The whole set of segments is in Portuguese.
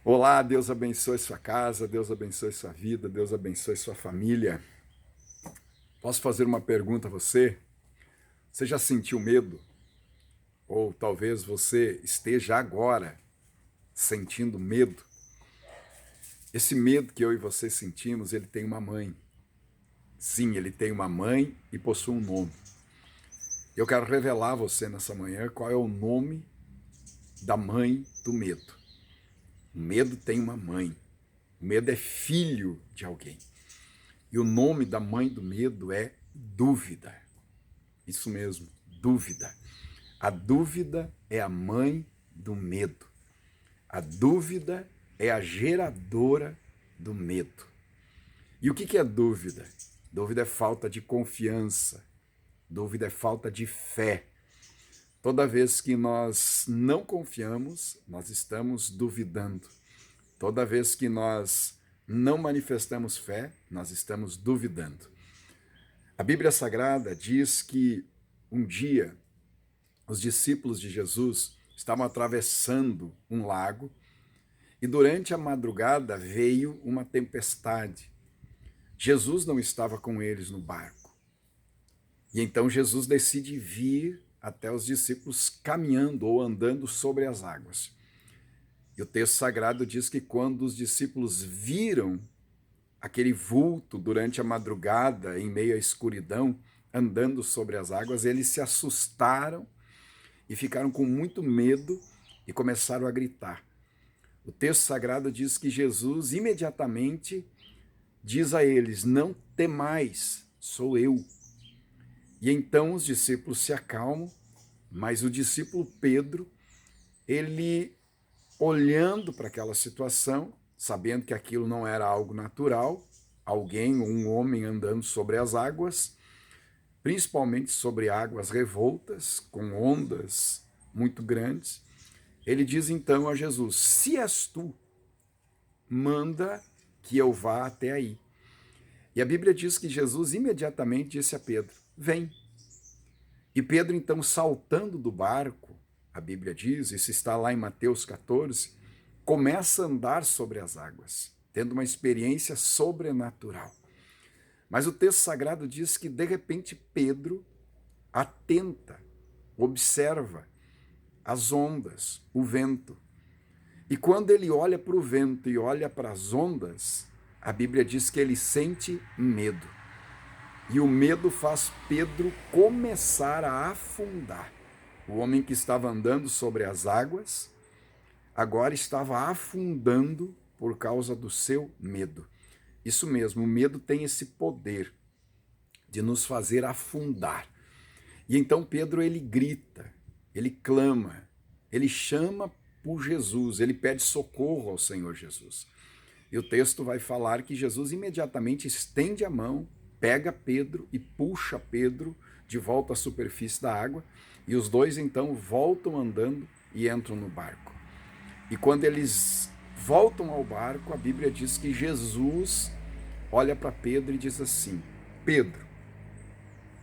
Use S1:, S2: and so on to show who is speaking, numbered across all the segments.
S1: Olá, Deus abençoe sua casa, Deus abençoe sua vida, Deus abençoe sua família. Posso fazer uma pergunta a você? Você já sentiu medo? Ou talvez você esteja agora sentindo medo? Esse medo que eu e você sentimos, ele tem uma mãe. Sim, ele tem uma mãe e possui um nome. Eu quero revelar a você nessa manhã qual é o nome da mãe do medo. O medo tem uma mãe. O medo é filho de alguém. E o nome da mãe do medo é dúvida. Isso mesmo, dúvida. A dúvida é a mãe do medo. A dúvida é a geradora do medo. E o que é dúvida? Dúvida é falta de confiança. Dúvida é falta de fé. Toda vez que nós não confiamos, nós estamos duvidando. Toda vez que nós não manifestamos fé, nós estamos duvidando. A Bíblia Sagrada diz que um dia os discípulos de Jesus estavam atravessando um lago e durante a madrugada veio uma tempestade. Jesus não estava com eles no barco. E então Jesus decide vir até os discípulos caminhando ou andando sobre as águas. E o texto sagrado diz que quando os discípulos viram aquele vulto durante a madrugada, em meio à escuridão, andando sobre as águas, eles se assustaram e ficaram com muito medo e começaram a gritar. O texto sagrado diz que Jesus imediatamente diz a eles: não temais, sou eu. E então os discípulos se acalmam, mas o discípulo Pedro, ele olhando para aquela situação, sabendo que aquilo não era algo natural, alguém, um homem andando sobre as águas, principalmente sobre águas revoltas, com ondas muito grandes, ele diz então a Jesus: se és tu, manda que eu vá até aí. E a Bíblia diz que Jesus imediatamente disse a Pedro: vem. E Pedro então, saltando do barco, a Bíblia diz, isso está lá em Mateus 14, começa a andar sobre as águas, tendo uma experiência sobrenatural. Mas o texto sagrado diz que de repente Pedro atenta, observa as ondas, o vento. E quando ele olha para o vento e olha para as ondas, a Bíblia diz que ele sente medo. E o medo faz Pedro começar a afundar. O homem que estava andando sobre as águas, agora estava afundando por causa do seu medo. Isso mesmo, o medo tem esse poder de nos fazer afundar. E então Pedro, ele grita, ele clama, ele chama por Jesus, ele pede socorro ao Senhor Jesus. E o texto vai falar que Jesus imediatamente estende a mão, pega Pedro e puxa Pedro de volta à superfície da água, e os dois então voltam andando e entram no barco. E quando eles voltam ao barco, a Bíblia diz que Jesus olha para Pedro e diz assim: Pedro,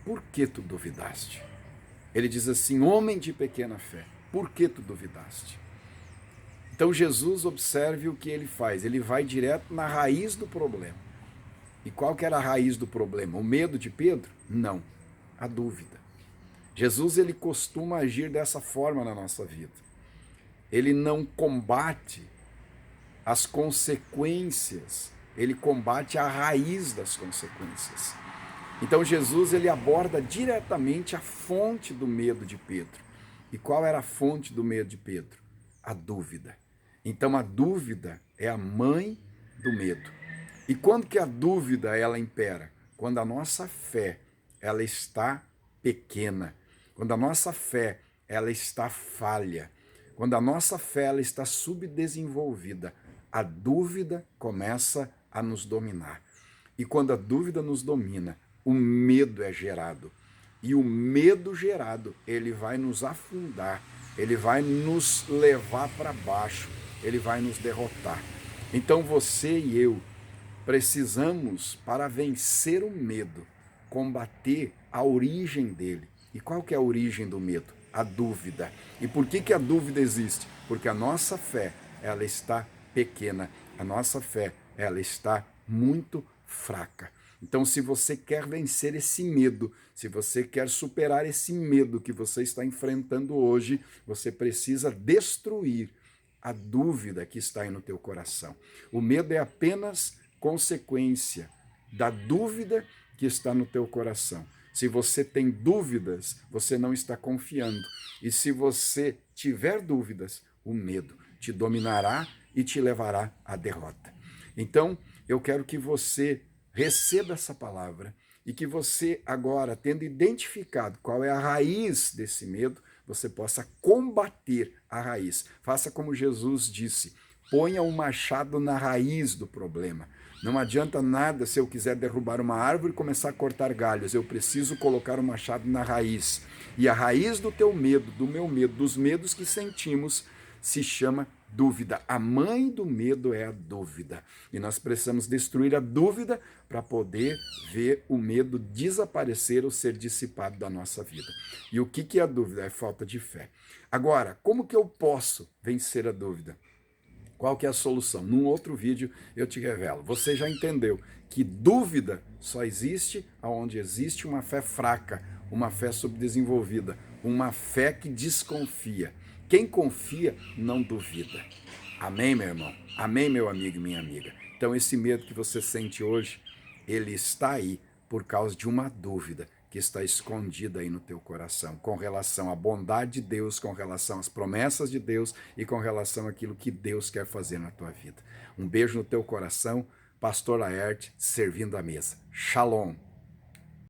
S1: por que tu duvidaste? Ele diz assim: homem de pequena fé, por que tu duvidaste? Então Jesus, observe o que ele faz, ele vai direto na raiz do problema. E qual que era a raiz do problema? O medo de Pedro? Não, a dúvida. Jesus, ele costuma agir dessa forma na nossa vida. Ele não combate as consequências, ele combate a raiz das consequências. Então Jesus, ele aborda diretamente a fonte do medo de Pedro. E qual era a fonte do medo de Pedro? A dúvida. Então a dúvida é a mãe do medo. E quando que a dúvida ela impera? Quando a nossa fé ela está pequena, quando a nossa fé ela está falha, quando a nossa fé ela está subdesenvolvida, a dúvida começa a nos dominar. E quando a dúvida nos domina, o medo é gerado. E o medo gerado, ele vai nos afundar, ele vai nos levar para baixo, ele vai nos derrotar. Então você e eu precisamos, para vencer o medo, combater a origem dele. E qual que é a origem do medo? A dúvida. E por que a dúvida existe? Porque a nossa fé, ela está pequena. A nossa fé, ela está muito fraca. Então, se você quer vencer esse medo, se você quer superar esse medo que você está enfrentando hoje, você precisa destruir a dúvida que está aí no teu coração. O medo é apenas consequência da dúvida que está no teu coração. Se você tem dúvidas, você não está confiando. E se você tiver dúvidas, o medo te dominará e te levará à derrota. Então, eu quero que você receba essa palavra e que você agora, tendo identificado qual é a raiz desse medo, você possa combater a raiz. Faça como Jesus disse, ponha um machado na raiz do problema. Não adianta nada se eu quiser derrubar uma árvore e começar a cortar galhos. Eu preciso colocar o machado na raiz. E a raiz do teu medo, do meu medo, dos medos que sentimos, se chama dúvida. A mãe do medo é a dúvida. E nós precisamos destruir a dúvida para poder ver o medo desaparecer ou ser dissipado da nossa vida. E o que é a dúvida? É falta de fé. Agora, como que eu posso vencer a dúvida? Qual que é a solução? Num outro vídeo eu te revelo. Você já entendeu que dúvida só existe onde existe uma fé fraca, uma fé subdesenvolvida, uma fé que desconfia. Quem confia não duvida. Amém, meu irmão? Amém, meu amigo e minha amiga? Então esse medo que você sente hoje, ele está aí por causa de uma dúvida que está escondida aí no teu coração, com relação à bondade de Deus, com relação às promessas de Deus e com relação àquilo que Deus quer fazer na tua vida. Um beijo no teu coração, Pastor Laerte, servindo a mesa. Shalom.